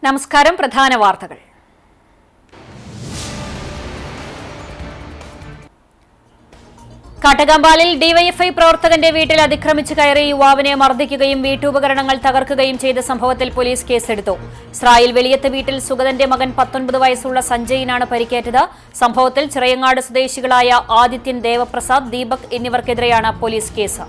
നമസ്കാരം. പ്രധാന വാർത്തകൾ. കാട്ടകമ്പാലിൽ ഡിവൈഎഫ്ഐ പ്രവർത്തകന്റെ വീട്ടിൽ അതിക്രമിച്ചു കയറി യുവാവിനെ മർദ്ദിക്കുകയും വീട്ടുപകരണങ്ങൾ തകർക്കുകയും ചെയ്ത സംഭവത്തിൽ പോലീസ് കേസെടുത്തു. സ്രായിൽ വെളിയത്ത് വീട്ടിൽ സുഗതന്റെ മകൻ 19 വയസ്സുള്ള സഞ്ജയിനാണ് പരിക്കേറ്റത്. സംഭവത്തിൽ ചിറയങ്ങാട് സ്വദേശികളായ ആദിത്യൻ, ദേവപ്രസാദ്, ദീപക് എന്നിവർക്കെതിരെയാണ് പോലീസ് കേസ്.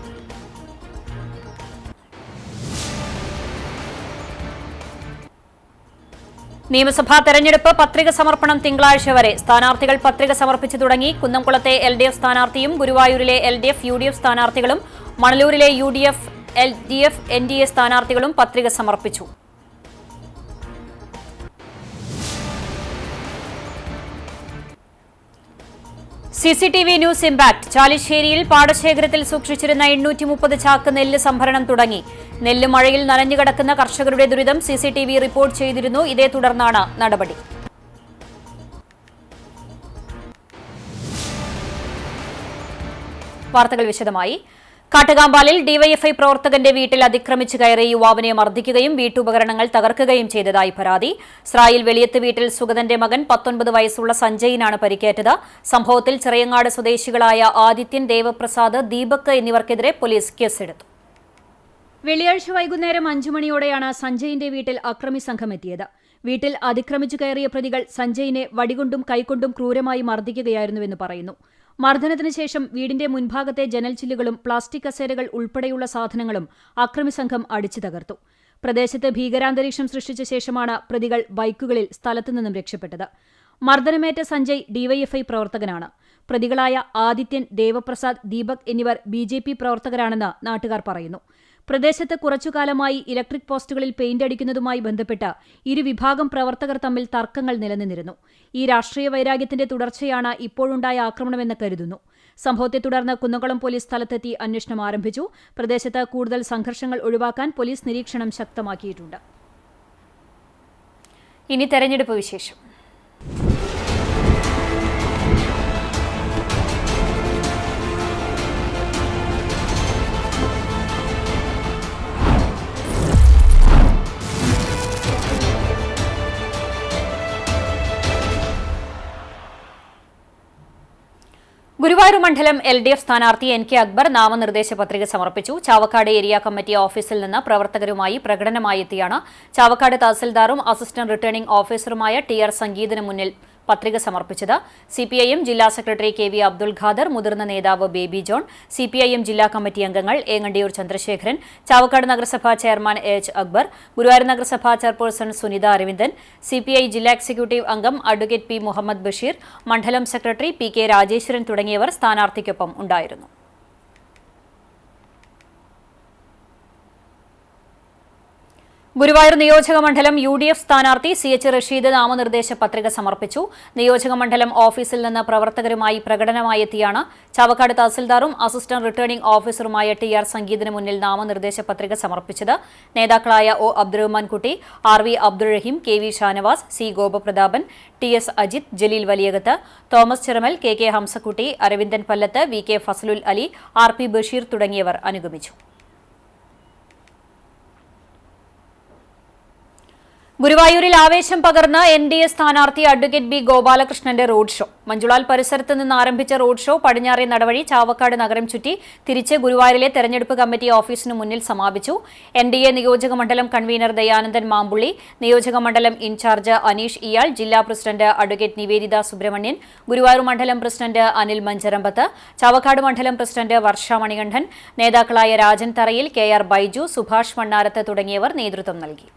നിയമസഭാ തെരഞ്ഞെടുപ്പ് പത്രിക സമർപ്പണം തിങ്കളാഴ്ച വരെ. സ്ഥാനാർത്ഥികൾ പത്രിക സമർപ്പിച്ചു തുടങ്ങി. കുന്നംകുളത്തെ LDF സ്ഥാനാർത്ഥിയും ഗുരുവായൂരിലെ LDF, UDF സ്ഥാനാർത്ഥികളും മണലൂരിലെ UDF, LDF, NDA സ്ഥാനാർത്ഥികളും പത്രിക സമർപ്പിച്ചു. CCTV news impact. ചാലിശ്ശേരിയിൽ പാടശേഖരത്തിൽ സൂക്ഷിച്ചിരുന്ന 830 ചാക്ക് നെല്ല് സംഭരണം തുടങ്ങി. നെല്ല് മഴയിൽ നനഞ്ഞുകിടക്കുന്ന കർഷകരുടെ ദുരിതം CCTV റിപ്പോർട്ട് ചെയ്തിരുന്നു. ഇതേ തുടർന്നാണ് നടപടി. വാർത്തകൾ വിശദമായി. കാട്ടകമ്പാലിൽ ഡിവൈഎഫ്ഐ പ്രവർത്തകന്റെ വീട്ടിൽ അതിക്രമിച്ചു കയറി യുവാവിനെ മർദ്ദിക്കുകയും വീട്ടുപകരണങ്ങൾ തകർക്കുകയും ചെയ്തതായി പരാതി. സ്രായിൽ വെളിയത്ത് വീട്ടിൽ സുഗതന്റെ മകൻ 19 വയസ്സുള്ള സഞ്ജയിനാണ് പരിക്കേറ്റത്. സംഭവത്തിൽ ചിറയങ്ങാട് സ്വദേശികളായ ആദിത്യൻ, ദേവപ്രസാദ്, ദീപക് എന്നിവർക്കെതിരെ പോലീസ് കേസെടുത്തു. വെള്ളിയാഴ്ച വൈകുന്നേരം 5 മണിയോടെയാണ് സഞ്ജയിന്റെ വീട്ടിൽ അക്രമി സംഘം എത്തിയത്. വീട്ടിൽ അതിക്രമിച്ചു കയറിയ പ്രതികൾ സഞ്ജയിനെ വടികൊണ്ടും കൈകൊണ്ടും ക്രൂരമായി മർദ്ദിക്കുകയായിരുന്നുവെന്ന് പറയുന്നു. മർദ്ദനത്തിന് ശേഷം വീടിന്റെ മുൻഭാഗത്തെ ജനൽ ചില്ലുകളും പ്ലാസ്റ്റിക് കസേരകൾ ഉൾപ്പെടെയുള്ള സാധനങ്ങളും അക്രമി സംഘം അടിച്ചു തകർത്തു. പ്രദേശത്ത് ഭീകരാന്തരീക്ഷം സൃഷ്ടിച്ച ശേഷമാണ് പ്രതികൾ ബൈക്കുകളിൽ സ്ഥലത്തുനിന്നും രക്ഷപ്പെട്ടത്. മർദ്ദനമേറ്റ സഞ്ജയ് ഡിവൈഎഫ്ഐ പ്രവർത്തകനാണ്. പ്രതികളായ ആദിത്യൻ, ദേവപ്രസാദ്, ദീപക് എന്നിവർ BJP പ്രവർത്തകരാണെന്ന് നാട്ടുകാർ പറയുന്നു. പ്രദേശത്ത് കുറച്ചുകാലമായി ഇലക്ട്രിക് പോസ്റ്റുകളിൽ പെയിന്റ് അടിക്കുന്നതുമായി ബന്ധപ്പെട്ട് ഇരുവിഭാഗം പ്രവർത്തകർ തമ്മിൽ തർക്കങ്ങൾ നിലനിന്നിരുന്നു. ഈ രാഷ്ട്രീയ വൈരാഗ്യത്തിന്റെ തുടർച്ചയാണ് ഇപ്പോഴുണ്ടായ ആക്രമണമെന്ന് കരുതുന്നു. സംഭവത്തെ തുടർന്ന് കുന്നംകുളം പോലീസ് സ്ഥലത്തെത്തി അന്വേഷണം ആരംഭിച്ചു. പ്രദേശത്ത് കൂടുതൽ സംഘർഷങ്ങൾ ഒഴിവാക്കാൻ പോലീസ് നിരീക്ഷണം ശക്തമാക്കിയിട്ടുണ്ട്. ഇനി തെരഞ്ഞെടുപ്പ് വിശേഷം. ഗുരുവായൂർ മണ്ഡലം LDF സ്ഥാനാർത്ഥി NK അക്ബർ നാമനിർദ്ദേശ പത്രിക സമർപ്പിച്ചു. ചാവക്കാട് ഏരിയ കമ്മിറ്റി ഓഫീസിൽ നിന്ന് പ്രവർത്തകരുമായി പ്രകടനമായെത്തിയാണ് ചാവക്കാട് തഹസിൽദാറും അസിസ്റ്റന്റ് റിട്ടേണിംഗ് ഓഫീസറുമായ TR സംഗീതിന് മുന്നിൽ പത്രിക സമർപ്പിച്ചത്. CPIM ജില്ലാ സെക്രട്ടറി KV അബ്ദുൾ ഖാദർ, മുതിർന്ന നേതാവ് ബേബി ജോൺ, CPIM ജില്ലാ കമ്മിറ്റി അംഗങ്ങൾ ഏങ്ങണ്ടിയൂർ ചന്ദ്രശേഖരൻ, ചാവക്കാട് നഗരസഭാ ചെയർമാൻ AH അക്ബർ, ഗുരുവായൂർ നഗരസഭാ ചെയർപേഴ്സൺ സുനിത അരവിന്ദൻ, CPI ജില്ലാ എക്സിക്യൂട്ടീവ് അംഗം അഡ്വക്കേറ്റ് P മുഹമ്മദ് ബഷീർ, മണ്ഡലം സെക്രട്ടറി PK രാജേശ്വരൻ തുടങ്ങിയവർ സ്ഥാനാർത്ഥിക്കൊപ്പം ഉണ്ടായിരുന്നു. ഗുരുവായൂർ നിയോജക മണ്ഡലം UDF സ്ഥാനാർത്ഥി CH റഷീദ് നാമനിർദ്ദേശ പത്രിക സമർപ്പിച്ചു. നിയോജക മണ്ഡലം ഓഫീസിൽ നിന്ന് പ്രവർത്തകരുമായി പ്രകടനമായെത്തിയാണ് ചാവക്കാട് തഹസിൽദാറും അസിസ്റ്റന്റ് റിട്ടേണിംഗ് ഓഫീസറുമായ TR സംഗീതിന് മുന്നിൽ നാമനിർദ്ദേശ പത്രിക സമർപ്പിച്ചത്. നേതാക്കളായ O Abdurahman Kutty, RV Abdul Raheem, KV Shanavas, C Gopaprathapan, TS Ajith, Jaleel Valiyakath, Thomas Chiramal, KK Hamsakutty, Aravindan Pallath, VK Fazalul Ali, RP Basheer തുടങ്ങിയവർ അനുഗമിച്ചു. ഗുരുവായൂരിൽ ആവേശം പകർന്ന് NDA സ്ഥാനാർത്ഥി അഡ്വക്കേറ്റ് B ഗോപാലകൃഷ്ണന്റെ റോഡ് ഷോ. മഞ്ജുളാൽ പരിസരത്ത് നിന്ന് ആരംഭിച്ച റോഡ് ഷോ പടിഞ്ഞാറേ നടവഴി ചാവക്കാട് നഗരം ചുറ്റി തിരിച്ച് ഗുരുവായൂരിലെ തെരഞ്ഞെടുപ്പ് കമ്മിറ്റി ഓഫീസിന് മുന്നിൽ സമാപിച്ചു. NDA നിയോജക മണ്ഡലം കൺവീനർ ദയാനന്ദൻ മാമ്പുള്ളി, നിയോജക മണ്ഡലം ഇൻചാർജ് അനീഷ് ഇയാൾ, ജില്ലാ പ്രസിഡന്റ് അഡ്വക്കേറ്റ് നിവേദിത സുബ്രഹ്മണ്യൻ, ഗുരുവായൂർ മണ്ഡലം പ്രസിഡന്റ് അനിൽ മഞ്ചരമ്പത്ത്, ചാവക്കാട് മണ്ഡലം പ്രസിഡന്റ് വർഷ മണികണ്ഠൻ, നേതാക്കളായ രാജൻ തറയിൽ, KR ബൈജു, സുഭാഷ് മണ്ണാരത്ത് തുടങ്ങിയവർ നേതൃത്വം നൽകി.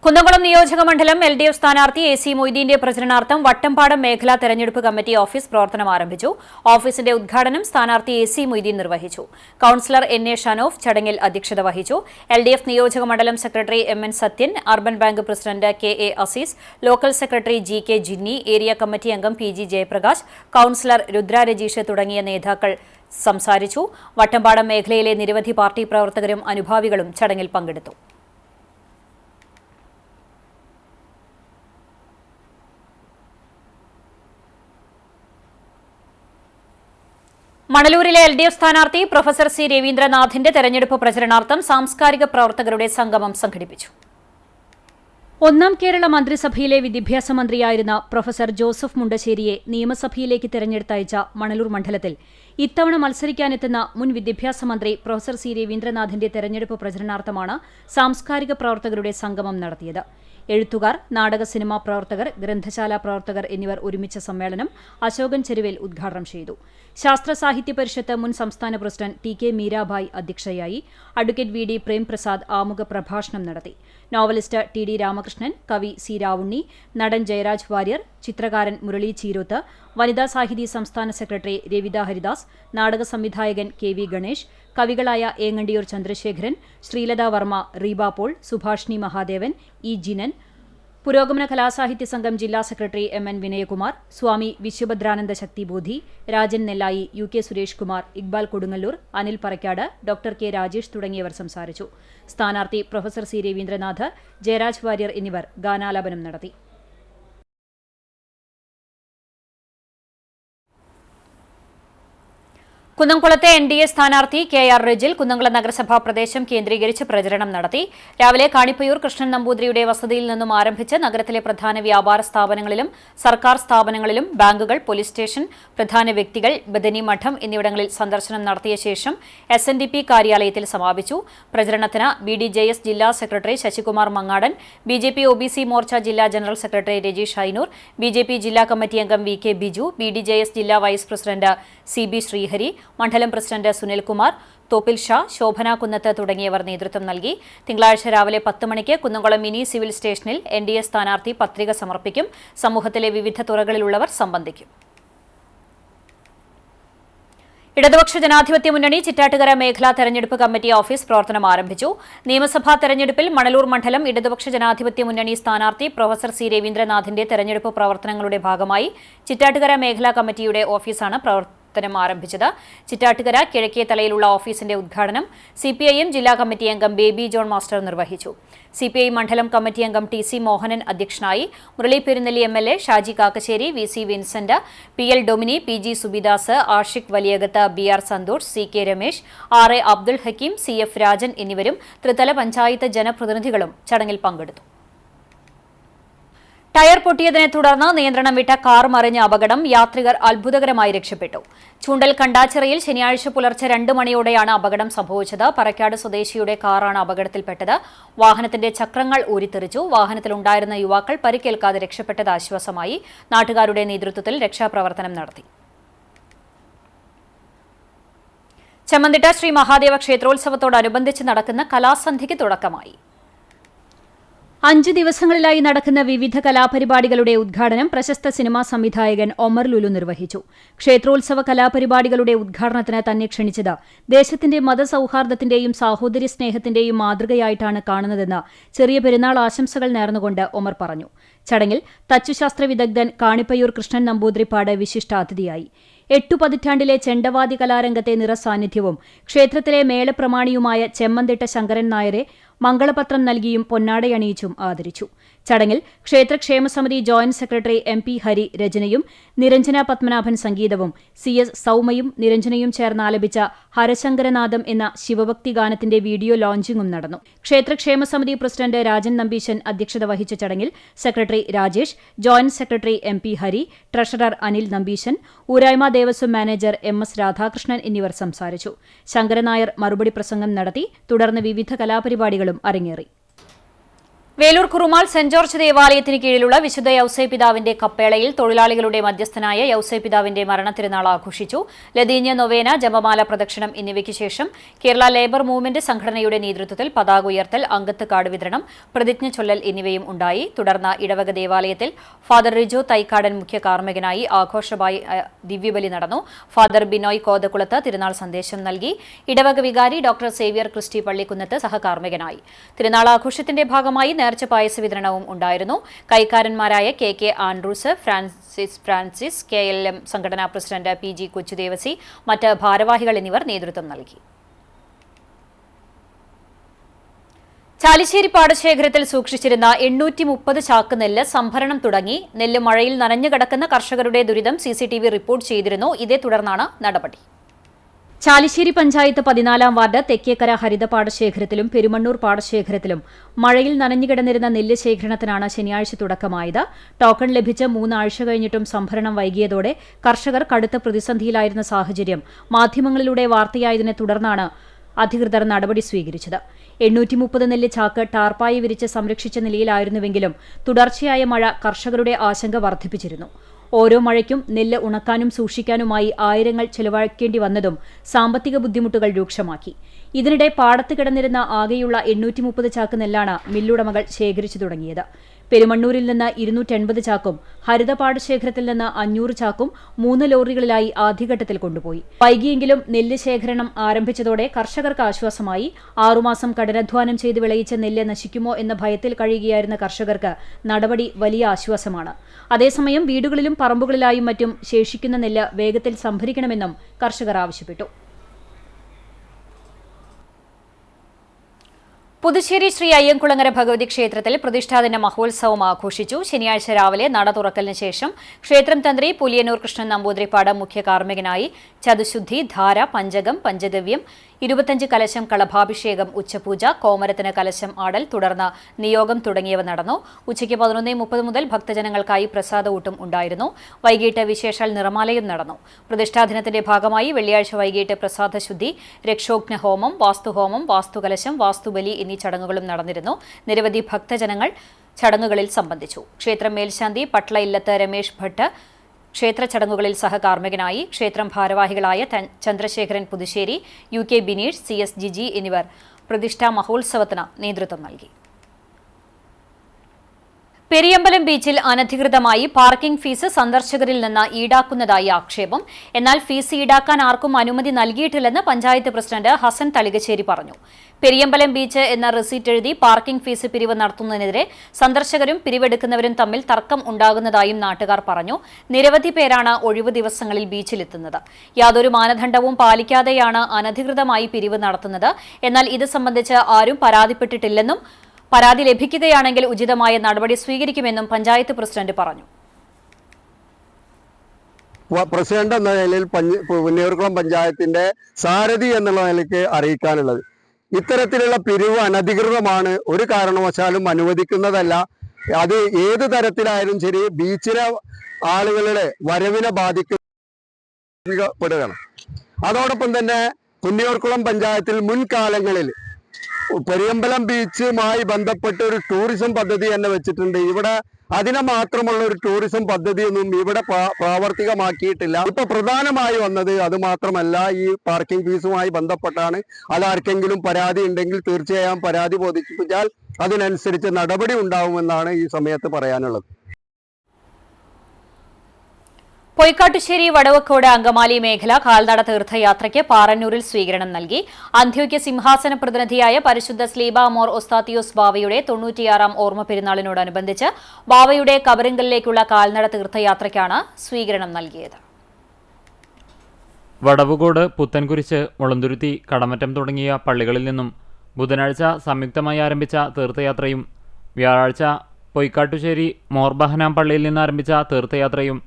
കുന്നംകുളം നിയോജക മണ്ഡലം LDF സ്ഥാനാർത്ഥി AC മൊയ്തീന്റെ പ്രചരണാർത്ഥം വട്ടംപാടം മേഖലാ തെരഞ്ഞെടുപ്പ് കമ്മിറ്റി ഓഫീസ് പ്രവർത്തനം ആരംഭിച്ചു. ഓഫീസിന്റെ ഉദ്ഘാടനം സ്ഥാനാർത്ഥി AC മൊയ്തീൻ നിർവഹിച്ചു. കൌൺസിലർ NA ഷനോഫ് ചടങ്ങിൽ അധ്യക്ഷത വഹിച്ചു. LDF നിയോജക മണ്ഡലം secretary MN Sathyan, urban bank president KA Azeez, local secretary GK Jinni, area committee അംഗം PG ജയപ്രകാശ്, കൌൺസിലർ രുദ്ര രജീഷ് തുടങ്ങിയ നേതാക്കൾ സംസാരിച്ചു. വട്ടംപാടം മേഖലയിലെ നിരവധി പാർട്ടി പ്രവർത്തകരും അനുഭാവികളും ചടങ്ങിൽ പങ്കെടുത്തു. മണലൂരിലെ LDF സ്ഥാനാർത്ഥി പ്രൊഫസർ സി രവീന്ദ്രനാഥിന്റെ തെരഞ്ഞെടുപ്പ് പ്രചരണാർത്ഥം സാംസ്കാരിക പ്രവർത്തകരുടെ സംഗമം സംഘടിപ്പിച്ചു. ഒന്നാം കേരള മന്ത്രിസഭയിലെ വിദ്യാഭ്യാസ മന്ത്രിയായിരുന്ന പ്രൊഫസർ ജോസഫ് മുണ്ടശ്ശേരിയെ നിയമസഭയിലേക്ക് തെരഞ്ഞെടുത്തയച്ച മണലൂർ മണ്ഡലത്തിൽ ഇത്തവണ മത്സരിക്കാനെത്തുന്ന മുൻ വിദ്യാഭ്യാസ മന്ത്രി പ്രൊഫസർ സി രവീന്ദ്രനാഥിന്റെ തെരഞ്ഞെടുപ്പ് പ്രചരണാർത്ഥമാണ് സാംസ്കാരിക പ്രവർത്തകരുടെ സംഗമം നടത്തിയത്. എഴുത്തുകാർ, നാടക സിനിമാ പ്രവർത്തകർ, ഗ്രന്ഥശാല പ്രവർത്തകർ എന്നിവർ ഒരുമിച്ച സമ്മേളനം അശോകൻ ചെരുവിൽ ഉദ്ഘാടനം ചെയ്തു. ശാസ്ത്ര സാഹിത്യ പരിഷത്ത് മുൻ സംസ്ഥാന പ്രസിഡന്റ് TK മീരാഭായ് അധ്യക്ഷയായി. അഡ്വക്കേറ്റ് VD പ്രേംപ്രസാദ് ആമുഖ പ്രഭാഷണം നടത്തി. നോവലിസ്റ്റ് TD രാമകൃഷ്ണൻ, കവി C രാവുണ്ണി, നടൻ ജയരാജ് വാര്യർ, ചിത്രകാരൻ മുരളി ചീരോത്ത്, വനിതാ സാഹിതി സംസ്ഥാന സെക്രട്ടറി രവിത ഹരിദാസ്, നാടക സംവിധായകൻ KV ഗണേഷ്, കവികളായ ഏങ്ങണ്ടിയൂർ ചന്ദ്രശേഖരൻ, ശ്രീലത വർമ്മ, റീബ പോൾ, സുഭാഷിണി മഹാദേവൻ, E ജിനൻ, പുരോഗമന കലാസാഹിത്യ സംഘം ജില്ലാ secretary MN Vinayakumar, Swami Vishwabhadrananda Shakthibodhi, Rajan Nellayi, UK Suresh Kumar, Iqbal Kodungallur, Anil Parakkad, doctor K Rajesh തുടങ്ങിയവർ സംസാരിച്ചു. സ്ഥാനാർത്ഥി പ്രൊഫസർ സി രവീന്ദ്രനാഥ്, ജയരാജ് വാര്യർ എന്നിവർ ഗാനാലാപനം നടത്തി. കുന്നംകുളത്തെ NDA സ്ഥാനാർത്ഥി KR റെജിൽ കുന്നംകുളം നഗരസഭാ പ്രദേശം കേന്ദ്രീകരിച്ച് പ്രചരണം നടത്തി. രാവിലെ കാണിപ്പയൂർ കൃഷ്ണൻ നമ്പൂതിരിയുടെ വസതിയിൽ നിന്നും ആരംഭിച്ച് നഗരത്തിലെ പ്രധാന വ്യാപാര സ്ഥാപനങ്ങളിലും സർക്കാർ സ്ഥാപനങ്ങളിലും ബാങ്കുകൾ, പോലീസ് സ്റ്റേഷൻ, പ്രധാന വ്യക്തികൾ, ബദനി മഠം എന്നിവിടങ്ങളിൽ സന്ദർശനം നടത്തിയ ശേഷം SNDP കാര്യാലയത്തിൽ സമാപിച്ചു. പ്രചരണത്തിന് BDJS ജില്ലാ secretary Sasikumar Mangadan, BJP OBC Morcha ജില്ലാ ജനറൽ സെക്രട്ടറി രജീഷ് ഹൈനൂർ, BJP ജില്ലാ കമ്മിറ്റി അംഗം VK ബിജു, BDJS ജില്ലാ വൈസ് പ്രസിഡന്റ് CB ശ്രീഹരി, മണ്ഡലം പ്രസിഡന്റ് സുനിൽകുമാർ, തോപ്പിൽ ഷാ, ശോഭന കുന്നത്ത് തുടങ്ങിയവർ നേതൃത്വം നൽകി. തിങ്കളാഴ്ച രാവിലെ 10 മണിക്ക് കുന്നംകുളം മിനി സിവിൽ സ്റ്റേഷനിൽ NDA സ്ഥാനാർത്ഥി പത്രിക സമർപ്പിക്കും. സമൂഹത്തിലെ വിവിധ തുറകളിലുള്ളവർ സംബന്ധിക്കും. ഇടതുപക്ഷ ജനാധിപത്യ മുന്നണി ചിറ്റാറ്റുകര മേഖലാ തെരഞ്ഞെടുപ്പ് കമ്മിറ്റി ഓഫീസ് പ്രവർത്തനം ആരംഭിച്ചു. നിയമസഭാ തെരഞ്ഞെടുപ്പിൽ മണലൂർ മണ്ഡലം ഇടതുപക്ഷ ജനാധിപത്യ മുന്നണി സ്ഥാനാർത്ഥി പ്രൊഫസർ സി രവീന്ദ്രനാഥിന്റെ തെരഞ്ഞെടുപ്പ് പ്രവർത്തനങ്ങളുടെ ഭാഗമായി ചിറ്റാറ്റുകര മേഖലാ കമ്മിറ്റിയുടെ ഓഫീസാണ് ആരംഭിച്ചത്. ചിറ്റാറ്റുകര കിഴക്കേ തലയിലുള്ള ഓഫീസിന്റെ ഉദ്ഘാടനം CPIM ജില്ലാ കമ്മിറ്റി അംഗം ബേബി ജോൺ മാസ്റ്റർ നിർവഹിച്ചു. CPI മണ്ഡലം കമ്മിറ്റി അംഗം TC മോഹനൻ അധ്യക്ഷനായി. Murali Perunnelli MLA, Shaji Kakkassery, VC Vincent, PL Domini, PG Subidas, Ashiq Valiyakath, BR Santhosh, CK Ramesh, RA Abdul Hakeem, CF Rajan എന്നിവരും ത്രിതല പഞ്ചായത്ത് ജനപ്രതിനിധികളും ചടങ്ങിൽ പങ്കെടുത്തു. ടയർ പൊട്ടിയതിനെ തുടർന്ന് നിയന്ത്രണം വിട്ട കാർ മറിഞ്ഞ അപകടം. യാത്രികർ അത്ഭുതകരമായി രക്ഷപ്പെട്ടു. ചൂണ്ടൽ കണ്ടാച്ചിറയിൽ ശനിയാഴ്ച പുലർച്ചെ 2 മണിയോടെയാണ് അപകടം സംഭവിച്ചത്. പറക്കാട് സ്വദേശിയുടെ കാറാണ് അപകടത്തിൽപ്പെട്ടത്. വാഹനത്തിന്റെ ചക്രങ്ങൾ ഊരിത്തെറിച്ചു. വാഹനത്തിലുണ്ടായിരുന്ന യുവാക്കൾ പരിക്കേൽക്കാതെ രക്ഷപ്പെട്ടത് ആശ്വാസമായി. നാട്ടുകാരുടെ നേതൃത്വത്തിൽ രക്ഷാപ്രവർത്തനം നടത്തി. ചെമ്മന്തിട്ട ശ്രീ മഹാദേവ ക്ഷേത്രോത്സവത്തോടനുബന്ധിച്ച് നടക്കുന്ന കലാസന്ധ്യയ്ക്ക് തുടക്കമായി. 5 ദിവസങ്ങളിലായി നടക്കുന്ന വിവിധ കലാപരിപാടികളുടെ ഉദ്ഘാടനം പ്രശസ്ത സിനിമാ സംവിധായകൻ ഒമർ ലുലു നിർവഹിച്ചു. ക്ഷേത്രോത്സവ കലാപരിപാടികളുടെ ഉദ്ഘാടനത്തിന് തന്നെ ക്ഷണിച്ചത് ദേശത്തിന്റെ മതസൌഹാർദ്ദത്തിന്റെയും സാഹോദര്യ സ്നേഹത്തിന്റെയും മാതൃകയായിട്ടാണ് കാണുന്നതെന്ന് ചെറിയ പെരുന്നാൾ ആശംസകൾ നേർന്നുകൊണ്ട് ഒമർ പറഞ്ഞു. ചടങ്ങിൽ തച്ചുശാസ്ത്ര വിദഗ്ധൻ കാണിപ്പയൂർ കൃഷ്ണൻ നമ്പൂതിരിപ്പാട് വിശിഷ്ടാതിഥിയായി. 8 പതിറ്റാണ്ടിലെ ചെണ്ടവാദ്യ കലാരംഗത്തെ നിറസാന്നിധ്യവും ക്ഷേത്രത്തിലെ മേളപ്രമാണിയുമായ ചെമ്മന്തിട്ട ശങ്കരൻ നായരെ മംഗളപത്രം നൽകിയും പൊന്നാടയണിയിച്ചും ആദരിച്ചു. ചടങ്ങിൽ ക്ഷേത്രക്ഷേമസമിതി ജോയിന്റ് സെക്രട്ടറി MP ഹരി രചനയും നിരഞ്ജന പത്മനാഭൻ സംഗീതവും CS സൗമയും നിരഞ്ജനയും ചേർന്ന് ആലപിച്ച ഹരശങ്കരനാഥം എന്ന ശിവഭക്തി ഗാനത്തിന്റെ വീഡിയോ ലോഞ്ചിംഗും നടന്നു. ക്ഷേത്രക്ഷേമസമിതി പ്രസിഡന്റ് രാജൻ നമ്പീശൻ അധ്യക്ഷത വഹിച്ച ചടങ്ങിൽ secretary Rajesh, joint secretary MP Hari, treasurer Anil Nambeesan, ഊരായ്മ ദേവസ്വം മാനേജർ MS രാധാകൃഷ്ണൻ എന്നിവർ സംസാരിച്ചു. ശങ്കരനായർ മറുപടി പ്രസംഗം നടത്തി. തുടർന്ന് വിവിധ കലാപരിപാടികളും അരങ്ങേറി. വേലൂർ കുറുമാൾ സെന്റ് ജോർജ് ദേവാലയത്തിന് കീഴിലുള്ള വിശുദ്ധ യൗസേപിതാവിന്റെ കപ്പേളയിൽ തൊഴിലാളികളുടെ മധ്യസ്ഥനായ യൗസേപിതാവിന്റെ മരണത്തിരുനാൾ ആഘോഷിച്ചു. ലതീഞ്ഞ നൊവേന, ജപമാല പ്രദക്ഷിണം എന്നിവയ്ക്ക് ശേഷം കേരള ലേബർ മൂവ്മെന്റ് സംഘടനയുടെ നേതൃത്വത്തിൽ പതാക ഉയർത്തൽ, അങ്കത്ത് കാർഡ് വിതരണം, പ്രതിജ്ഞ ചൊല്ലൽ എന്നിവയും ഉണ്ടായി. തുടർന്ന് ഇടവക ദേവാലയത്തിൽ ഫാദർ റിജോ തൈക്കാടൻ മുഖ്യ കാർമ്മികനായി ആഘോഷമായി ദിവ്യബലി നടന്നു. ഫാദർ ബിനോയ് കോതക്കുളത്ത് തിരുനാൾ സന്ദേശം നൽകി. ഇടവക വികാരി ഡോക്ടർ സേവ്യർ ക്രിസ്റ്റി പള്ളിക്കുന്നത്ത് സഹകാർമ്മികനായി. തിരുനാൾ ആഘോഷത്തിന്റെ ഭാഗമായി നേർച്ച പായസ വിതരണവും ഉണ്ടായിരുന്നു. കൈക്കാരന്മാരായ KK ആൻഡ്രൂസ്, ഫ്രാൻസിസ്, KLM സംഘടനാ പ്രസിഡന്റ് PG കൊച്ചുദേവസി, മറ്റ് ഭാരവാഹികൾ എന്നിവർ നേതൃത്വം നൽകി. ചാലിശ്ശേരി പാടശേഖരത്തിൽ സൂക്ഷിച്ചിരുന്ന 830 ചാക്ക് നെല്ല് സംഭരണം തുടങ്ങി. നെല്ല് മഴയിൽ നനഞ്ഞുകിടക്കുന്ന കർഷകരുടെ ദുരിതം CCTV റിപ്പോർട്ട് ചെയ്തിരുന്നു. ഇതേ തുടർന്നാണ് നടപടി. ചാലിശ്ശേരി പഞ്ചായത്ത് 14-ാം വാർഡ് തെക്കേക്കര ഹരിത പാടശേഖരത്തിലും പെരുമണ്ണൂർ പാടശേഖരത്തിലും മഴയിൽ നനഞ്ഞുകിടന്നിരുന്ന നെല്ല് ശേഖരണത്തിനാണ് ശനിയാഴ്ച തുടക്കമായത്. ടോക്കൺ ലഭിച്ച് 3 ആഴ്ച കഴിഞ്ഞിട്ടും സംഭരണം വൈകിയതോടെ കർഷകർ കടുത്ത പ്രതിസന്ധിയിലായിരുന്ന സാഹചര്യം മാധ്യമങ്ങളിലൂടെ വാർത്തയായതിനെ തുടർന്നാണ് അധികൃതർ നടപടി സ്വീകരിച്ചത്. 830 നെല്ല് ചാക്ക് ടാർപ്പായി വിരിച്ച് സംരക്ഷിച്ച നിലയിലായിരുന്നുവെങ്കിലും തുടർച്ചയായ മഴ കർഷകരുടെ ആശങ്ക വർദ്ധിപ്പിച്ചിരുന്നു. ഓരോ മഴയ്ക്കും നെല്ല് ഉണക്കാനും സൂക്ഷിക്കാനുമായി ആയിരങ്ങൾ ചെലവഴിക്കേണ്ടി വന്നതും സാമ്പത്തിക ബുദ്ധിമുട്ടുകൾ രൂക്ഷമാക്കി. ഇതിനിടെ പാടത്ത് കിടന്നിരുന്ന ആകെയുള്ള 830 ചാക്ക് നെല്ലാണ് മില്ലുടമകൾ ശേഖരിച്ചു തുടങ്ങിയത്. പെരുമണ്ണൂരിൽ നിന്ന് 280 ചാക്കും ഹരിത പാടശേഖരത്തിൽ നിന്ന് 500 ചാക്കും 3 ലോറികളിലായി ആദ്യഘട്ടത്തിൽ കൊണ്ടുപോയി. വൈകിയെങ്കിലും നെല്ല് ശേഖരണം ആരംഭിച്ചതോടെ കർഷകർക്ക് ആശ്വാസമായി. 6 മാസം കഠിനാധ്വാനം ചെയ്ത് വിളയിച്ച നെല്ല് നശിക്കുമോ എന്ന ഭയത്തിൽ കഴിയുകയായിരുന്ന കർഷകർക്ക് നടപടി വലിയ ആശ്വാസമാണ്. അതേസമയം വീടുകളിലും പറമ്പുകളിലായും മറ്റും ശേഷിക്കുന്ന നെല്ല് വേഗത്തിൽ സംഭരിക്കണമെന്നും കർഷകർ ആവശ്യപ്പെട്ടു. പുതുശ്ശേരി ശ്രീ അയ്യൻകുളങ്ങര ഭഗവതി ക്ഷേത്രത്തിൽ പ്രതിഷ്ഠാദിന മഹോത്സവം ആഘോഷിച്ചു. ശനിയാഴ്ച രാവിലെ നട തുറക്കലിന് ശേഷം ക്ഷേത്രം തന്ത്രി പുലിയന്നൂർ കൃഷ്ണൻ നമ്പൂതിരിപ്പാട് മുഖ്യ കാർമ്മികനായി ചതുശുദ്ധി, ധാര, പഞ്ചകം, പഞ്ചഗവ്യം, 25 കലശം കളഭാഭിഷേകം, ഉച്ചപൂജ, കോമരത്തിന് കലശം ആടൽ, തുടർന്ന് നിയോഗം തുടങ്ങിയവ നടന്നു. ഉച്ചയ്ക്ക് 11:30 മുതൽ ഭക്തജനങ്ങൾക്കായി പ്രസാദ ഊട്ടും ഉണ്ടായിരുന്നു. വൈകിട്ട് വിശേഷാൽ നിറമാലയും നടന്നു. പ്രതിഷ്ഠാദിനത്തിന്റെ ഭാഗമായി വെള്ളിയാഴ്ച വൈകിട്ട് പ്രസാദശുദ്ധി, രക്ഷോഘ്ന ഹോമം, വാസ്തുഹോമം, വാസ്തുകലശം, വാസ്തുബലി എന്നീ ചടങ്ങുകളും നടന്നിരുന്നു. നിരവധി ഭക്തജനങ്ങൾ ചടങ്ങുകളിൽ സംബന്ധിച്ചു. ക്ഷേത്രം മേൽശാന്തി പട്ല ഇല്ലത്ത് രമേശ് ഭട്ട് ക്ഷേത്ര ചടങ്ങുകളിൽ സഹകാർമ്മികനായി. ക്ഷേത്രം ഭാരവാഹികളായ ചന്ദ്രശേഖരൻ പുതുശ്ശേരി, UK ബിനീഷ്, CS ജിജി എന്നിവർ പ്രതിഷ്ഠാ മഹോത്സവത്തിന് നേതൃത്വം നൽകി. പെരിയമ്പലം ബീച്ചിൽ അനധികൃതമായി പാർക്കിംഗ് ഫീസ് സന്ദർശകരിൽ നിന്ന് ഈടാക്കുന്നതായി ആക്ഷേപം. എന്നാൽ ഫീസ് ഈടാക്കാൻ ആർക്കും അനുമതി നൽകിയിട്ടില്ലെന്ന് പഞ്ചായത്ത് പ്രസിഡന്റ് ഹസൻ തളികശ്ശേരി പറഞ്ഞു. പെരിയമ്പലം ബീച്ച് എന്ന റെസീറ്റ് എഴുതി പാർക്കിംഗ് ഫീസ് പിരിവ് നടത്തുന്നതിനെതിരെ സന്ദർശകരും പിരിവെടുക്കുന്നവരും തമ്മിൽ തർക്കം ഉണ്ടാകുന്നതായും നാട്ടുകാർ പറഞ്ഞു. നിരവധി പേരാണ് ഒഴിവു ദിവസങ്ങളിൽ ബീച്ചിലെത്തുന്നത്. യാതൊരു മാനദണ്ഡവും പാലിക്കാതെയാണ് അനധികൃതമായി പിരിവ് നടത്തുന്നത്. എന്നാൽ ഇത് സംബന്ധിച്ച് ആരും പരാതിപ്പെട്ടിട്ടില്ലെന്നും പരാതി ലഭിക്കുകയാണെങ്കിൽ ഉചിതമായ നടപടി സ്വീകരിക്കുമെന്നും പഞ്ചായത്ത് പ്രസിഡന്റ് പറഞ്ഞു. പ്രസിഡന്റ് എന്ന നിലയിൽ പുന്നയൂർക്കുളം പഞ്ചായത്തിന്റെ സാരഥി എന്നുള്ള നിലയ്ക്ക് അറിയിക്കാനുള്ളത്, ഇത്തരത്തിലുള്ള പിരിവ് അനധികൃതമാണ്, ഒരു കാരണവശാലും അനുവദിക്കുന്നതല്ല. അത് ഏത് തരത്തിലായാലും ശരി ബീച്ചിലെ ആളുകളുടെ വരവിനെ ബാധിക്കപ്പെടുകയാണ്. അതോടൊപ്പം തന്നെ പുന്നയൂർക്കുളം പഞ്ചായത്തിൽ മുൻകാലങ്ങളിൽ പെരിയമ്പലം ബീച്ചുമായി ബന്ധപ്പെട്ട് ഒരു ടൂറിസം പദ്ധതി തന്നെ വെച്ചിട്ടുണ്ട്. ഇവിടെ അതിനെ മാത്രമുള്ള ഒരു ടൂറിസം പദ്ധതിയൊന്നും ഇവിടെ പ്രാവർത്തികമാക്കിയിട്ടില്ല. ഇപ്പൊ പ്രധാനമായി വന്നത് അത് മാത്രമല്ല, ഈ പാർക്കിംഗ് ഫീസുമായി ബന്ധപ്പെട്ടാണ്. അതാർക്കെങ്കിലും പരാതി ഉണ്ടെങ്കിൽ തീർച്ചയായും പരാതി ബോധിപ്പിച്ചാൽ അതിനനുസരിച്ച് നടപടി ഉണ്ടാവുമെന്നാണ് ഈ സമയത്ത് പറയാനുള്ളത്. പൊയ്ക്കാട്ടുശ്ശേരി വടവക്കോട് അങ്കമാലി മേഖല കാൽനട തീർത്ഥയാത്രയ്ക്ക് പാറന്നൂരിൽ സ്വീകരണം നൽകി. അന്ത്യോക്യ സിംഹാസന പ്രതിനിധിയായ പരിശുദ്ധ സ്ലീബ മോർ ഒസ്താത്തിയോസ് ബാവയുടെ 96-ാം ഓർമ്മ പെരുന്നാളിനോടനുബന്ധിച്ച് ബാവയുടെ കബറിങ്കലിലേക്കുള്ള കാൽനട തീർത്ഥയാത്രയ്ക്കാണ് സ്വീകരണം നൽകിയത്. വടവുകോട്, പുത്തൻകുരിശ്, മുളന്തുരുത്തി, കടമറ്റം തുടങ്ങിയ പള്ളികളിൽ നിന്നും ബുധനാഴ്ച സംയുക്തമായി ആരംഭിച്ച തീർത്ഥയാത്രയും വ്യാഴാഴ്ച പൊയ്ക്കാട്ടുശ്ശേരി മോർബഹനാം പള്ളിയിൽ നിന്ന് ആരംഭിച്ച തീർത്ഥയാത്രയും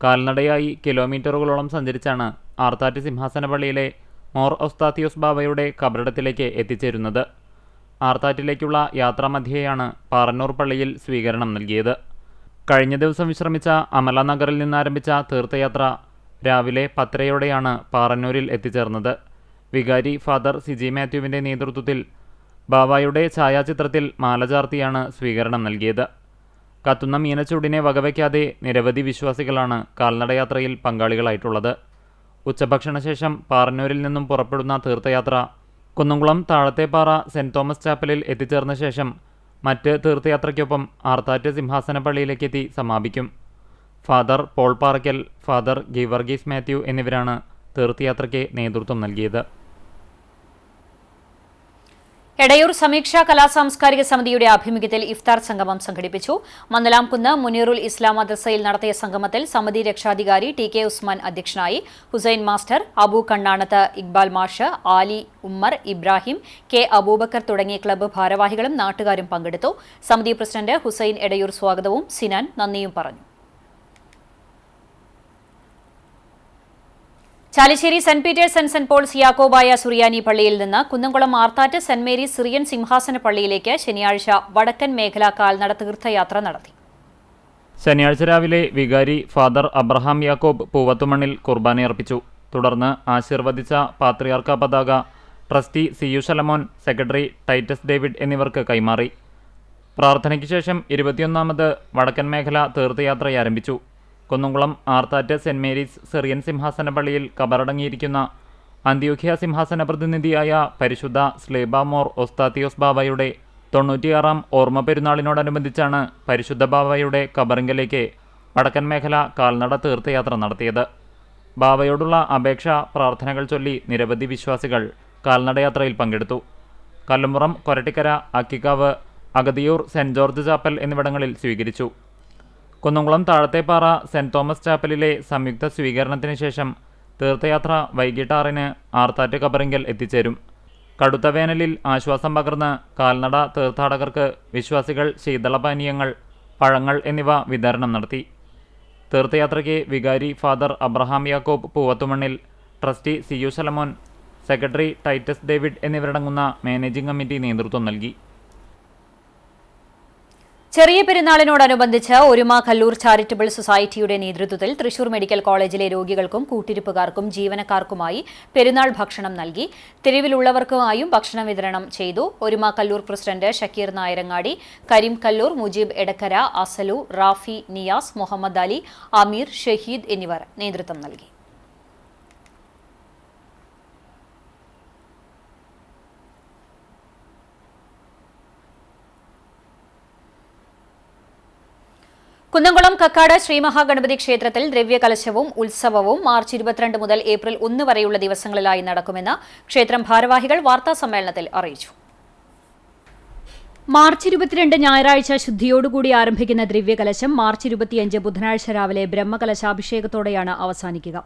കാൽനടയായി കിലോമീറ്ററുകളോളം സഞ്ചരിച്ചാണ് ആർത്താറ്റ് സിംഹാസന പള്ളിയിലെ മോർ ഒസ്താത്തിയോസ് ബാവയുടെ കബറിടത്തിലേക്ക് എത്തിച്ചേരുന്നത്. ആർത്താറ്റിലേക്കുള്ള യാത്രാമധ്യേയാണ് പാറന്നൂർ പള്ളിയിൽ സ്വീകരണം നൽകിയത്. കഴിഞ്ഞ ദിവസം വിശ്രമിച്ച അമല നഗറിൽ നിന്നാരംഭിച്ച തീർത്ഥയാത്ര രാവിലെ 10:30യോടെയാണ് പാറന്നൂരിൽ എത്തിച്ചേർന്നത്. വികാരി ഫാദർ സിജി മാത്യുവിൻ്റെ നേതൃത്വത്തിൽ ബാവായുടെ ഛായാചിത്രത്തിൽ മാല ചാർത്തിയാണ് സ്വീകരണം നൽകിയത്. കത്തുന്ന മീനച്ചൂടിനെ വകവയ്ക്കാതെ നിരവധി വിശ്വാസികളാണ് കാൽനടയാത്രയിൽ പങ്കാളികളായിട്ടുള്ളത്. ഉച്ചഭക്ഷണശേഷം പാറന്നൂരിൽ നിന്നും പുറപ്പെടുന്ന തീർത്ഥയാത്ര കുന്നംകുളം താഴത്തേപ്പാറ സെന്റ് തോമസ് ചാപ്പലിൽ എത്തിച്ചേർന്ന ശേഷം മറ്റ് തീർത്ഥയാത്രയ്ക്കൊപ്പം ആർത്താറ്റ് സിംഹാസന പള്ളിയിലേക്കെത്തി സമാപിക്കും. ഫാദർ പോൾ പാറയ്ക്കൽ, ഫാദർ ഗീവർഗീസ് മാത്യു എന്നിവരാണ് തീർത്ഥയാത്രയ്ക്ക് നേതൃത്വം നൽകിയത്. എടയൂർ സമീക്ഷാ കലാസാംസ്കാരിക സമിതിയുടെ ആഭിമുഖ്യത്തിൽ ഇഫ്താർ സംഗമം സംഘടിപ്പിച്ചു. മന്ദലാംകുന്ന് മുനീറുൽ ഇസ്ലാം മദ്രസയിൽ നടത്തിയ സംഗമത്തിൽ സമിതി രക്ഷാധികാരി TK ഉസ്മാൻ അധ്യക്ഷനായി. ഹുസൈൻ മാസ്റ്റർ, അബു കണ്ണാണത്ത്, ഇക്ബാൽ മാഷ്, ആലി ഉമ്മർ, ഇബ്രാഹിം, K അബൂബക്കർ തുടങ്ങിയ ക്ലബ്ബ് ഭാരവാഹികളും നാട്ടുകാരും പങ്കെടുത്തു. സമിതി പ്രസിഡന്റ് ഹുസൈൻ എടയൂർ സ്വാഗതവും സിനാൻ നന്ദിയും പറഞ്ഞു. Chalissery Saint Peter's and Saint Paul's Yakobaya Suriyani പള്ളിയിൽ നിന്ന് കുന്നംകുളം മാർത്താറ്റ് സെന്റ് മേരീസ് സിറിയൻ സിംഹാസന പള്ളിയിലേക്ക് ശനിയാഴ്ച വടക്കൻ മേഖലാ കാൽനട തീർത്ഥയാത്ര നടത്തി. ശനിയാഴ്ച രാവിലെ വികാരി ഫാദർ അബ്രഹാം യാക്കോബ് പൂവത്തുമണ്ണിൽ കുർബാനയർപ്പിച്ചു. തുടർന്ന് ആശീർവദിച്ച പാത്രിയാർക്ക പതാക trustee C U Shalamon, secretary Titus David എന്നിവർക്ക് കൈമാറി. പ്രാർത്ഥനയ്ക്ക് ശേഷം 21ാമത് വടക്കൻ മേഖല തീർത്ഥയാത്ര ആരംഭിച്ചു. Kunnamkulam Arthat Saint Mary's Syrian സിംഹാസന പള്ളിയിൽ കബറടങ്ങിയിരിക്കുന്ന അന്ത്യോഖ്യ സിംഹാസന പ്രതിനിധിയായ പരിശുദ്ധ സ്ലേബ മോർ ഒസ്താത്തിയോസ് ബാവയുടെ 96ാം ഓർമ്മ പെരുന്നാളിനോടനുബന്ധിച്ചാണ് പരിശുദ്ധ ബാവയുടെ കബറിങ്കലേക്ക് വടക്കൻ മേഖല കാൽനട തീർത്ഥയാത്ര നടത്തിയത്. ബാവയോടുള്ള അപേക്ഷ പ്രാർത്ഥനകൾ ചൊല്ലി നിരവധി വിശ്വാസികൾ കാൽനടയാത്രയിൽ പങ്കെടുത്തു. കല്ലുമുറം, Korattikkara, Akkikkavu, Agathiyur, saint George chapel എന്നിവിടങ്ങളിൽ സ്വീകരിച്ചു. കുന്നംകുളം താഴത്തേപ്പാറ സെന്റ് തോമസ് ചാപ്പലിലെ സംയുക്ത സ്വീകരണത്തിന് ശേഷം തീർത്ഥയാത്ര വൈകിട്ട് 6-ന് ആർത്താറ്റ് കബറിങ്കൽ എത്തിച്ചേരും. കടുത്ത വേനലിൽ ആശ്വാസം പകർന്ന് കാൽനട തീർത്ഥാടകർക്ക് വിശ്വാസികൾ ശീതളപാനീയങ്ങൾ, പഴങ്ങൾ എന്നിവ വിതരണം നടത്തി. തീർത്ഥയാത്രയ്ക്ക് വികാരി father Abraham Yakob Poovathumannil, trustee C U Shalamon, secretary Titus David എന്നിവരടങ്ങുന്ന മാനേജിംഗ് കമ്മിറ്റി നേതൃത്വം നൽകി. ചെറിയ പെരുന്നാളിനോടനുബന്ധിച്ച് ഒരുമ കല്ലൂർ ചാരിറ്റബിൾ സൊസൈറ്റിയുടെ നേതൃത്വത്തിൽ തൃശൂർ മെഡിക്കൽ കോളേജിലെ രോഗികൾക്കും കൂട്ടിരിപ്പുകാർക്കും ജീവനക്കാർക്കുമായി പെരുന്നാൾ ഭക്ഷണം നൽകി. തെരുവിലുള്ളവർക്കുമായും ഭക്ഷണം വിതരണം ചെയ്തു. ഒരുമ കല്ലൂർ പ്രസിഡന്റ് ഷക്കീർ നായരങ്ങാടി, കരീം കല്ലൂർ, മുജീബ് എടക്കര, അസലു, റാഫി, നിയാസ്, മുഹമ്മദ് അലി, അമീർ, ഷഹീദ് എന്നിവർ നേതൃത്വം നൽകി. കുന്നംകുളം കക്കാട് ശ്രീമഹാഗണപതി ക്ഷേത്രത്തിൽ ദ്രവ്യകലശവും ഉത്സവവും മാർച്ച് 22 മുതൽ ഏപ്രിൽ 1 വരെയുള്ള ദിവസങ്ങളിലായി നടക്കുമെന്ന് ക്ഷേത്രം ഭാരവാഹികൾ വാർത്താസമ്മേളനത്തിൽ അറിയിച്ചു. മാർച്ച് 22 ഞായറാഴ്ച ശുദ്ധിയോടുകൂടി ആരംഭിക്കുന്ന ദ്രവ്യകലശം മാർച്ച് 25 ബുധനാഴ്ച രാവിലെ ബ്രഹ്മകലശാഭിഷേകത്തോടെയാണ് അവസാനിക്കുക.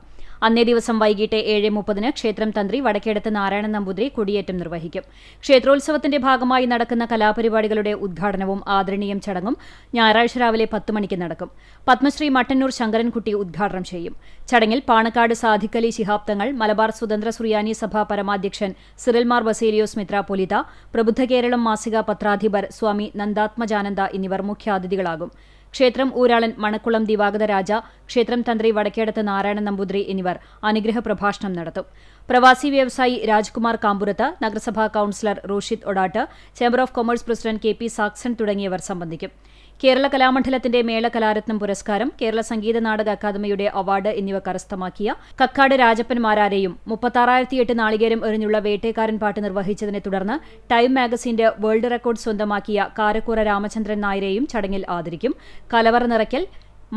അന്നേ ദിവസം വൈകിട്ട് 7:30-ന് ക്ഷേത്രം തന്ത്രി വടക്കേടത്ത് നാരായണൻ നമ്പൂതിരി കൊടിയേറ്റം നിർവഹിക്കും. ക്ഷേത്രോത്സവത്തിന്റെ ഭാഗമായി നടക്കുന്ന കലാപരിപാടികളുടെ ഉദ്ഘാടനവും ആദരണീയം ചടങ്ങും ഞായറാഴ്ച രാവിലെ 10 മണിക്ക് നടക്കും. പത്മശ്രീ മട്ടന്നൂർ ശങ്കരൻകുട്ടി ഉദ്ഘാടനം ചെയ്യും. ചടങ്ങിൽ പാണക്കാട് സാദിഖലി ശിഹാബ് തങ്ങൾ, മലബാർ സ്വതന്ത്ര സുറിയാനി സഭ പരമാധ്യക്ഷൻ സിറിൽമാർ ബസേലിയോസ് മെത്രാപ്പൊലീത്ത, പ്രബുദ്ധ കേരളം മാസിക പത്രാധിപർ സ്വാമി നന്ദാത്മജാനന്ദ എന്നിവർ മുഖ്യാതിഥികളാകും. ക്ഷേത്രം ഊരാളൻ മണക്കുളം ദിവാകര രാജ, ക്ഷേത്രം തന്ത്രി വടക്കേടത്ത് നാരായണൻ നമ്പൂതിരി എന്നിവർ അനുഗ്രഹ പ്രഭാഷണം നടത്തും. പ്രവാസി വ്യവസായി രാജ്കുമാർ കാമ്പുരത്ത്, നഗരസഭാ councillor Roshid Odatt, chamber of commerce president KP Saxon തുടങ്ങിയവർ സംബന്ധിക്കും. കേരള കലാമണ്ഡലത്തിന്റെ മേള കലാരത്നം പുരസ്കാരം, കേരള സംഗീത നാടക അക്കാദമിയുടെ അവാർഡ് എന്നിവ കരസ്ഥമാക്കിയ കക്കാട് രാജപ്പൻ മാരാരെയും 36,008 നാളികേരം എറിഞ്ഞുള്ള വേട്ടേക്കാരൻ പാട്ട് നിർവഹിച്ചതിനെ തുടർന്ന് ടൈം മാഗസിന്റെ വേൾഡ് റെക്കോർഡ് സ്വന്തമാക്കിയ കാരക്കൂറ രാമചന്ദ്രൻ നായരെയും ചടങ്ങിൽ ആദരിക്കും. കലവറ നിറയ്ക്കൽ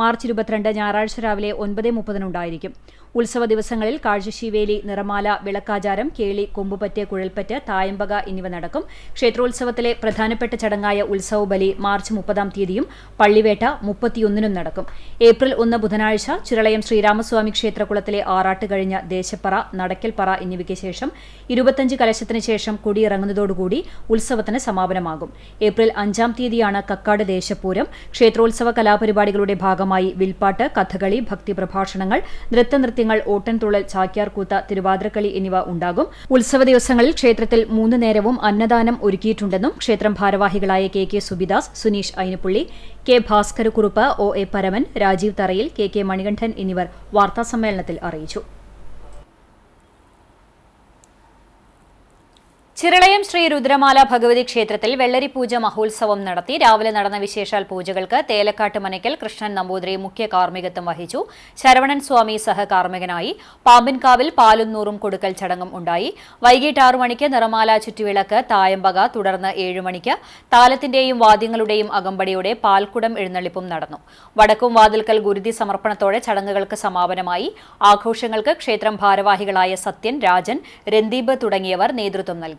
മാർച്ച് 22 ഞായറാഴ്ച രാവിലെ 9:30-നുണ്ടായിരിക്കും. ഉത്സവ ദിവസങ്ങളിൽ കാഴ്ചശീവേലി, നിറമാല, വിളക്കാചാരം, കേളി, കൊമ്പുപറ്റ്, കുഴൽപ്പറ്റ്, തായമ്പക എന്നിവ നടക്കും. ക്ഷേത്രോത്സവത്തിലെ പ്രധാനപ്പെട്ട ചടങ്ങായ ഉത്സവബലി മാർച്ച് 30-ാം തീയതിയും പള്ളിവേട്ട 31-നും നടക്കും. ഏപ്രിൽ 1 ബുധനാഴ്ച ചിറളയം ശ്രീരാമസ്വാമി ക്ഷേത്രകുളത്തിലെ ആറാട്ട് കഴിഞ്ഞ ദേശപ്പറ, നടക്കൽപ്പറ എന്നിവയ്ക്ക് ശേഷം 25 കലശത്തിന് ശേഷം കൊടിയിറങ്ങുന്നതോടുകൂടി ഉത്സവത്തിന് സമാപനമാകും. ഏപ്രിൽ 5-ാം തീയതിയാണ് കക്കാട് ദേശപൂരം. ക്ഷേത്രോത്സവ കലാപരിപാടികളുടെ ഭാഗമായി വിൽപ്പാട്ട്, കഥകളി, ഭക്തിപ്രഭാഷണങ്ങൾ, നൃത്തനൃത്യങ്ങൾ, ഓട്ടൻതുള്ളൽ, ചാക്യാർകൂത്ത്, തിരുവാതിരക്കളി എന്നിവ ഉണ്ടാകും. ഉത്സവ ദിവസങ്ങളിൽ ക്ഷേത്രത്തിൽ 3 നേരവും അന്നദാനം ഒരുക്കിയിട്ടുണ്ടെന്നും ക്ഷേത്രം ഭാരവാഹികളായ KK Subidas, Suneesh ഐനപ്പുള്ളി, K Bhaskarakurup, OA Paraman, Rajeev തറയിൽ, KK മണികണ്ഠൻ എന്നിവർ വാർത്താസമ്മേളനത്തിൽ അറിയിച്ചു. ചിറളയം ശ്രീ രുദ്രമാല ഭഗവതി ക്ഷേത്രത്തിൽ വെള്ളരിപൂജ മഹോത്സവം നടത്തി. രാവിലെ നടന്ന വിശേഷാൽ പൂജകൾക്ക് തേലക്കാട്ട് മനയ്ക്കൽ കൃഷ്ണൻ നമ്പൂതിരി മുഖ്യ കാർമ്മികത്വം വഹിച്ചു. ശരവണൻ സ്വാമി സഹകാർമ്മികനായി. പാമ്പിൻകാവിൽ പാലും നൂറും കൊടുക്കൽ ചടങ്ങും ഉണ്ടായി. വൈകിട്ട് 6 മണിക്ക് നിറമാല ചുറ്റുവിളക്ക്, തായമ്പക, തുടർന്ന് 7 മണിക്ക് താലത്തിന്റെയും വാദ്യങ്ങളുടെയും അകമ്പടിയോടെ പാൽക്കുടം എഴുന്നള്ളിപ്പും നടന്നു. വടക്കും വാതിൽക്കൽ ഗുരുതി സമർപ്പണത്തോടെ ചടങ്ങുകൾക്ക് സമാപനമായി. ആഘോഷങ്ങൾക്ക് ക്ഷേത്രം ഭാരവാഹികളായ സത്യൻ, രാജൻ, രന്ദീപ് തുടങ്ങിയവർ നേതൃത്വം നൽകി.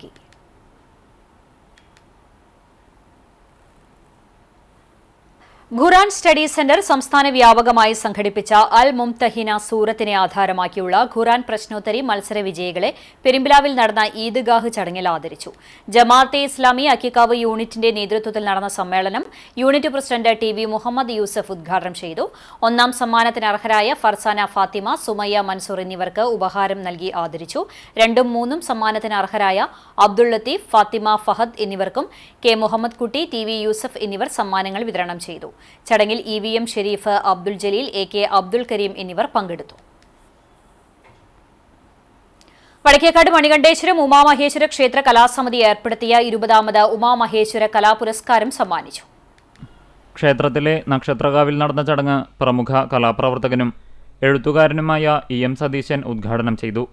ഖുറാൻ സ്റ്റഡി സെന്റർ സംസ്ഥാന വ്യാപകമായി സംഘടിപ്പിച്ച അൽ മുംതഹിന സൂറത്തിനെ ആധാരമാക്കിയുള്ള ഖുറാൻ പ്രശ്നോത്തരി മത്സര വിജയികളെ പെരുമ്പിലാവിൽ നടന്ന ഈദ്ഗാഹ് ചടങ്ങിൽ ആദരിച്ചു. ജമാഅത്തെ ഇസ്ലാമി അക്കിക്കാവ് യൂണിറ്റിന്റെ നേതൃത്വത്തിൽ നടന്ന സമ്മേളനം unit president T V Muhammad Yusuf ഉദ്ഘാടനം ചെയ്തു. ഒന്നാം സമ്മാനത്തിന് അർഹരായ ഫർസാന ഫാത്തിമ, സുമയ്യ മൻസൂർ എന്നിവർക്ക് ഉപഹാരം നൽകി ആദരിച്ചു. 2ഉം 3ഉം സമ്മാനത്തിന് അർഹരായ അബ്ദുൾ ലത്തീഫ്, ഫാത്തിമ ഫഹദ് എന്നിവർക്കും കെ മുഹമ്മദ് കുട്ടി, ടി വി യൂസഫ് എന്നിവർ സമ്മാനങ്ങൾ വിതരണം ചെയ്തു. ചടങ്ങിൽ EVM ഷെരീഫ്, അബ്ദുൾ ജലീൽ, AK അബ്ദുൾ കരീം എന്നിവർ പങ്കെടുത്തു. വടക്കേക്കാട് മണികണ്ഠേശ്വരം ഉമാമഹേശ്വര ക്ഷേത്ര കലാസമിതി ഏർപ്പെടുത്തിയ 20ാമത് ഉമാമഹേശ്വര കലാപുരസ്കാരം സമ്മാനിച്ചു. ക്ഷേത്രത്തിലെ നക്ഷത്രകാവിൽ നടന്ന ചടങ്ങ് പ്രമുഖ കലാപ്രവർത്തകനും എഴുത്തുകാരനുമായ EM സതീശൻ ഉദ്ഘാടനം ചെയ്തു.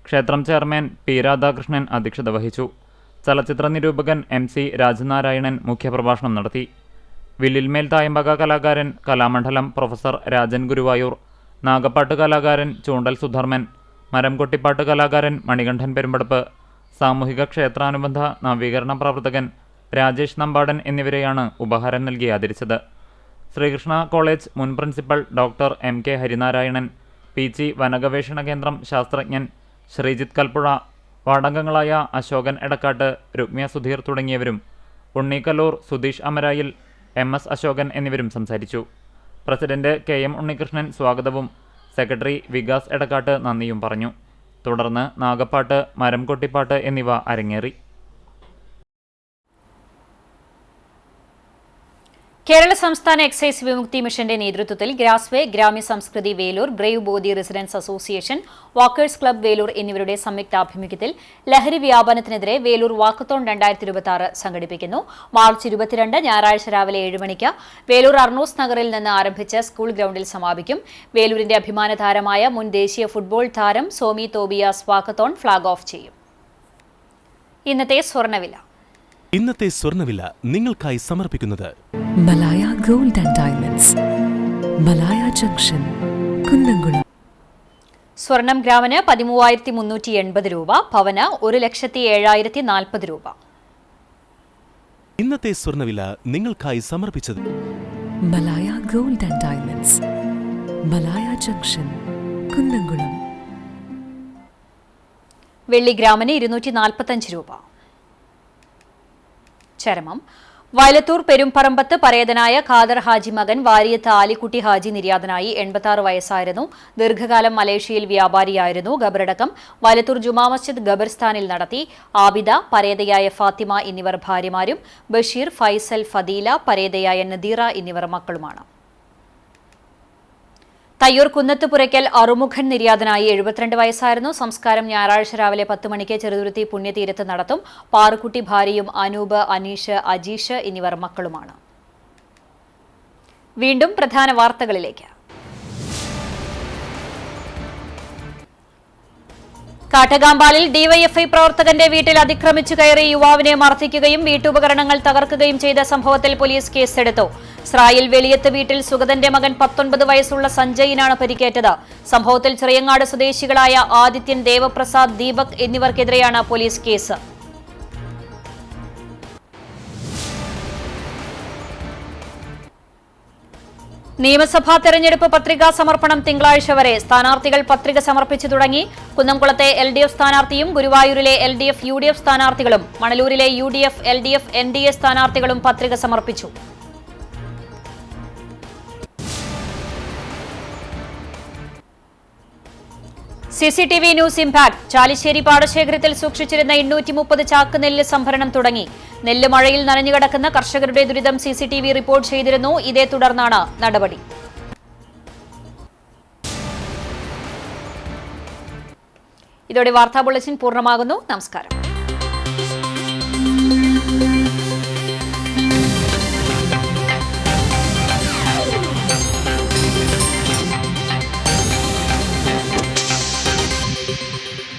ക്ഷേത്രം ചെയർമാൻ P രാധാകൃഷ്ണൻ അധ്യക്ഷത വഹിച്ചു. ചലച്ചിത്ര നിരൂപകൻ MC രാജനാരായണൻ മുഖ്യപ്രഭാഷണം നടത്തി. വില്ലിൽമേൽ തായമ്പക കലാകാരൻ കലാമണ്ഡലം പ്രൊഫസർ രാജൻ ഗുരുവായൂർ, നാഗപ്പാട്ട് കലാകാരൻ ചൂണ്ടൽ സുധർമ്മൻ, മരംകൊട്ടിപ്പാട്ട് കലാകാരൻ മണികണ്ഠൻ പെരുമ്പടപ്പ്, സാമൂഹിക ക്ഷേത്രാനുബന്ധ നവീകരണ പ്രവർത്തകൻ രാജേഷ് നമ്പാടൻ എന്നിവരെയാണ് ഉപഹാരം നൽകി ആദരിച്ചത്. ശ്രീകൃഷ്ണ കോളേജ് മുൻ principal doctor MK Harinarayanan, PG വനഗവേഷണ കേന്ദ്രം ശാസ്ത്രജ്ഞൻ ശ്രീജിത്ത് കൽപ്പുഴ, വാർഡംഗങ്ങളായ അശോകൻ എടക്കാട്ട്, രുക്മ്യ സുധീർ തുടങ്ങിയവരും ഉണ്ണിക്കല്ലൂർ, സുധീഷ് അമരായിൽ, MS അശോകൻ എന്നിവരും സംസാരിച്ചു. പ്രസിഡന്റ് KM ഉണ്ണികൃഷ്ണൻ സ്വാഗതവും സെക്രട്ടറി വികാസ് എടക്കാട്ട് നന്ദിയും പറഞ്ഞു. തുടർന്ന് നാഗപ്പാട്ട്, മരംകൊട്ടിപ്പാട്ട് എന്നിവ അരങ്ങേറി. കേരള സംസ്ഥാന എക്സൈസ് വിമുക്തി മിഷന്റെ നേതൃത്വത്തിൽ ഗ്രാസ്വേ, Gramya Samskrithi Velur, brave Bodhi residence association, walkers club Velur എന്നിവരുടെ സംയുക്താഭിമുഖ്യത്തിൽ ലഹരി വ്യാപനത്തിനെതിരെ വേലൂർ വാക്കത്തോൺ 2026 സംഘടിപ്പിക്കുന്നു. മാർച്ച് 22 ഞായറാഴ്ച രാവിലെ 7 മണിക്ക് വേലൂർ അർണോസ് നഗറിൽ നിന്ന് ആരംഭിച്ച് സ്കൂൾ ഗ്രൗണ്ടിൽ സമാപിക്കും. വേലൂരിന്റെ അഭിമാന താരമായ മുൻ ദേശീയ ഫുട്ബോൾ താരം Somy Tobias walkathon flag off ചെയ്യും. ഇന്നത്തെ സ്വർണ്ണവില നിങ്ങൾക്കായി സമർപ്പിക്കുന്നത് Malaya gold and diamonds, Malaya junction, Kunnamkulam. സ്വർണം ഗ്രാമിന് 13,380 രൂപ, പവന് 1,07,040 രൂപ. ഇന്നത്തെ സ്വർണ്ണവില നിങ്ങൾക്കായി സമർപ്പിച്ചത് Malaya gold and diamonds, Malaya junction, Kunnamkulam. വെള്ളി ഗ്രാമിന് 245 രൂപ. ചരമം വയലത്തൂർ പെരുമ്പറമ്പത്ത് പരേതനായ ഖാദർ ഹാജി മകൻ വാരിയത്ത് ആലിക്കുട്ടി ഹാജി നിര്യാതനായി. 86 വയസ്സായിരുന്നു. ദീർഘകാലം മലേഷ്യയിൽ വ്യാപാരിയായിരുന്നു. ഖബറടക്കം വയലത്തൂർ ജുമാ മസ്ജിദ് ഖബർസ്ഥാനിൽ നടത്തി. ആബിദ, പരേതയായ ഫാത്തിമ എന്നിവർ ഭാര്യമാരും, ബഷീർ, ഫൈസൽ, ഫദീല, പരേതയായ നദീറ എന്നിവർ മക്കളുമാണ്. തയ്യൂർ കുന്നത്ത് പുരയ്ക്കൽ അറുമുഖൻ നിര്യാതനായി. 72 വയസ്സായിരുന്നു. സംസ്കാരം ഞായറാഴ്ച രാവിലെ 10 മണിക്ക് ചെറുതുരുത്തി പുണ്യതീരത്ത് നടത്തും. പാറുക്കുട്ടി ഭാര്യയും അനൂപ്, അനീഷ്, അജീഷ് എന്നിവർ മക്കളുമാണ്. വീണ്ടും പ്രധാന വാർത്തകളിലേക്ക്. കാട്ടകാമ്പാലിൽ ഡിവൈഎഫ്ഐ പ്രവർത്തകന്റെ വീട്ടിൽ അതിക്രമിച്ചു കയറി യുവാവിനെ മർദ്ദിക്കുകയും വീട്ടുപകരണങ്ങൾ തകർക്കുകയും ചെയ്ത സംഭവത്തിൽ പോലീസ് കേസെടുത്തു. സ്രായിൽ വെളിയത്ത് വീട്ടിൽ സുഗതന്റെ മകൻ 19 വയസ്സുള്ള സഞ്ജയിനാണ് പരിക്കേറ്റത്. സംഭവത്തിൽ ചിറയങ്ങാട് സ്വദേശികളായ ആദിത്യൻ, ദേവപ്രസാദ്, ദീപക് എന്നിവർക്കെതിരെയാണ് പോലീസ് കേസ്. നിയമസഭാ തെരഞ്ഞെടുപ്പ് പത്രികാ സമർപ്പണം തിങ്കളാഴ്ച വരെ. സ്ഥാനാർത്ഥികൾ പത്രിക സമർപ്പിച്ചു തുടങ്ങി. കുന്നംകുളത്തെ LDF സ്ഥാനാർത്ഥിയും ഗുരുവായൂരിലെ LDF UDF സ്ഥാനാർത്ഥികളും മണലൂരിലെ UDF LDF NDA സ്ഥാനാർത്ഥികളും പത്രിക സമർപ്പിച്ചു. CCTV news impact. ചാലിശ്ശേരി പാടശേഖരത്തിൽ സൂക്ഷിച്ചിരുന്ന 830 ചാക്ക് നെല്ല് സംഭരണം തുടങ്ങി. നെല്ല് മഴയിൽ നനഞ്ഞുകിടക്കുന്ന കർഷകരുടെ ദുരിതം CCTV റിപ്പോർട്ട് ചെയ്തിരുന്നു. ഇതേ തുടർന്നാണ് നടപടി. ഇതോടെ വാർത്താ ബുള്ളറ്റിൻ പൂർണ്ണമാകുന്നു. നമസ്കാരം.